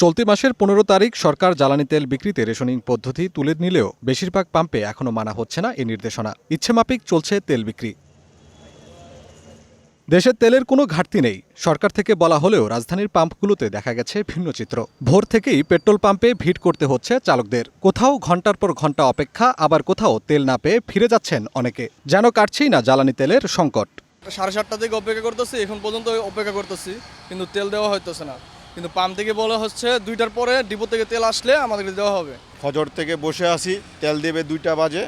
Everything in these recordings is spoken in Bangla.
চলতি মাসের ১৫ তারিখ সরকার জ্বালানি তেল বিক্রিতে রেশনিং পদ্ধতি তুলে নিলেও বেশিরভাগ পাম্পে এখনও মানা হচ্ছে না এই নির্দেশনা। ইচ্ছেমাফিক চলছে তেল বিক্রি। দেশের তেলের কোনো ঘাটতি নেই, সরকার থেকে বলা হলেও রাজধানীর পাম্পগুলোতে দেখা গেছে ভিন্ন চিত্র। ভোর থেকেই পেট্রোল পাম্পে ভিড় করতে হচ্ছে চালকদের। কোথাও ঘন্টার পর ঘন্টা অপেক্ষা, আবার কোথাও তেল না পেয়ে ফিরে যাচ্ছেন অনেকে। যেন কাটছেই না জ্বালানি তেলের সংকট। 7:30 থেকে অপেক্ষা করতেছি, এখন পর্যন্ত অপেক্ষা করতেছি, কিন্তু তেল দেওয়া হইতেছে না। কিন্তু পাম্প থেকে বলা হচ্ছে 2টার পরে ডিপো থেকে তেল আসলে আমাদেরকে দেওয়া হবে। ফজর থেকে বসে আছি, তেল দেবে 2টা বাজে,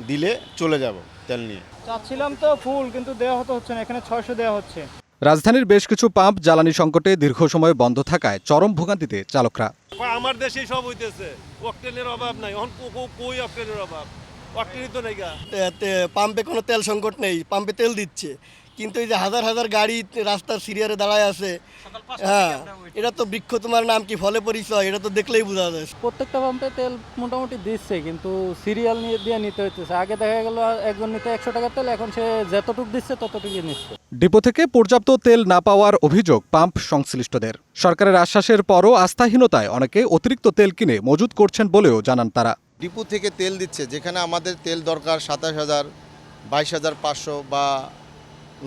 দিলে চলে যাব তেল নিয়ে। চাচ্ছিলাম তো ফুল, কিন্তু দেওয়া হচ্ছে না, এখানে 600 দেওয়া হচ্ছে। রাজধানীর বেশ কিছু পাম্প জ্বালানি সংকটে দীর্ঘ সময় বন্ধ থাকায় চরম ভোগান্তিতে চালকরা। আমার দেশেই সব হইতেছে, অক্টেনের অভাব নাই, এখন কই অক্টেনের অভাব, অক্টেনই তো নাই। পাম্পে কোনো তেল সংকট নেই, পাম্পে তেল দিচ্ছে, কিন্তু এই যে হাজার হাজার গাড়ি রাস্তার সিরিয়ারে দাঁড়ায় আছে, হ্যাঁ, এটা তো বৃক্ষ তোমার নাম কি ফলে পরিচয়, এটা তো দেখলেই বোঝা যায়। প্রত্যেকটা পাম্পে তেল মোটামুটি দিচ্ছে, কিন্তু সিরিয়াল দিয়ে নিতে হচ্ছে। আগে দেখা গেল একজন নিতে 100 টাকার তেল, এখন সে যতটুকু দিচ্ছে ততটুকুই নিচ্ছে। ডিপো থেকে পর্যাপ্ত তেল না পাওয়ার অভিযোগ পাম্প সংশ্লিষ্টদের। সরকারের আশ্বাসের পরও আস্থাহীনতায় অনেকে অতিরিক্ত তেল কিনে মজুত করছেন বলেও জানান তারা। ডিপো থেকে তেল দিচ্ছে, যেখানে আমাদের তেল দরকার 27,000, 22,500 বা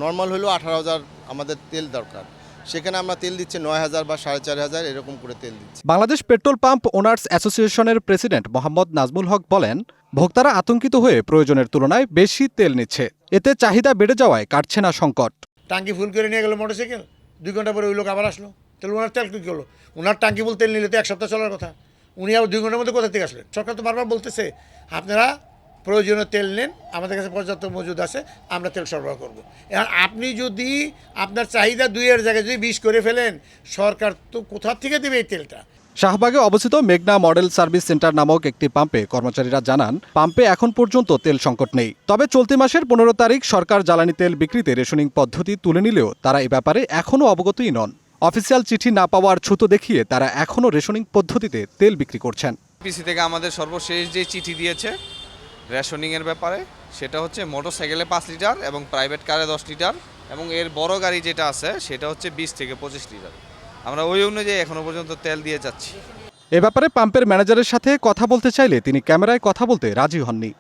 নর্মাল হলেও 18,000 আমাদের তেল দরকার, সেখানে আমরা তেল দিচ্ছে 9,000 বা 4,500 এরকম করে তেল দিচ্ছে। বাংলাদেশ পেট্রোল পাম্প ওনার্স অ্যাসোসিয়েশনের প্রেসিডেন্ট মোহাম্মদ নাজমুল হক বলেন, ভোক্তারা আতঙ্কিত হয়ে প্রয়োজনের তুলনায় বেশি তেল নিচ্ছে। এতে চাহিদা বেড়ে যাওয়ায় কাটছে না সংকট। টাঙ্কি ফুল করে নিয়ে গেল মোটরসাইকেল, 2 ঘন্টা পরে ওই লোক আবার আসলো, তাহলে ওনার তেল কী করলো? ওনার টাঙ্কি ফুল তেল নিলে তো 1 সপ্তাহ চলার কথা, উনি আবার 2 ঘন্টার মধ্যে কোথা থেকে আসলেন? সরকার তো বারবার বলতেছে আপনারা প্রয়োজনীয় তেল নেন, আমাদের কাছে পর্যাপ্ত মজুদ আছে, আমরা তেল সরবরাহ করবো। এখন আপনি যদি আপনার চাহিদা 2-এর জায়গায় যদি 20 করে ফেলেন, সরকার তো কোথা থেকে দেবে এই তেলটা? শাহবাগে অবস্থিত মেঘনা মডেল সার্ভিস সেন্টার নামক একটি পাম্পে কর্মচারীরা জানান, পাম্পে এখন পর্যন্ত তেল সংকট নেই। তবে চলতি মাসের 15 তারিখ সরকার জ্বালানি তেল বিক্রিতে রেশনিং পদ্ধতি তুলে নিলেও তারা এ ব্যাপারে এখনও অবগতই নন। অফিসিয়াল চিঠি না পাওয়ার ছুতো দেখিয়ে তারা এখনও রেশনিং পদ্ধতিতে তেল বিক্রি করছেন। পিসি থেকে আমাদের সর্বশেষ যে চিঠি দিয়েছে রেশনিংয়ের ব্যাপারে, সেটা হচ্ছে মোটরসাইকেলে 5 লিটার এবং প্রাইভেট কারে 10 লিটার, এবং এর বড় গাড়ি যেটা আছে সেটা হচ্ছে 20 থেকে 25 লিটার। আমরা ওই অনুযায়ী এখনো পর্যন্ত তেল দিয়ে যাচ্ছি। এ ব্যাপারে পাম্পের ম্যানেজারের সাথে কথা বলতে চাইলে তিনি ক্যামেরায় কথা বলতে রাজি হননি।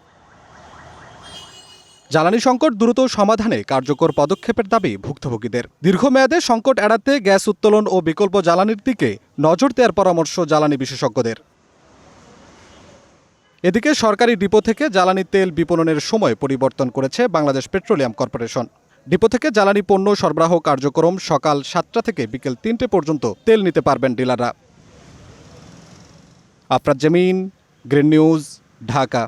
জ্বালানি সংকট দ্রুত সমাধানে কার্যকর পদক্ষেপের দাবি ভুক্তভোগীদের। দীর্ঘমেয়াদে সংকট এড়াতে গ্যাস উত্তোলন ও বিকল্প জ্বালানির দিকে নজর দেওয়ার পরামর্শ জ্বালানি বিশেষজ্ঞদের। এদিকে সরকারি ডিপো থেকে জ্বালানি তেল বিপণনের সময় পরিবর্তন করেছে বাংলাদেশ পেট্রোলিয়াম কর্পোরেশন। ডিপো থেকে জ্বালানি পণ্য সরবরাহ কার্যক্রম সকাল 7টা থেকে বিকেল 3টে পর্যন্ত তেল নিতে পারবেন ডিলাররা। আফরাজ জামিন, গ্রিন নিউজ, ঢাকা।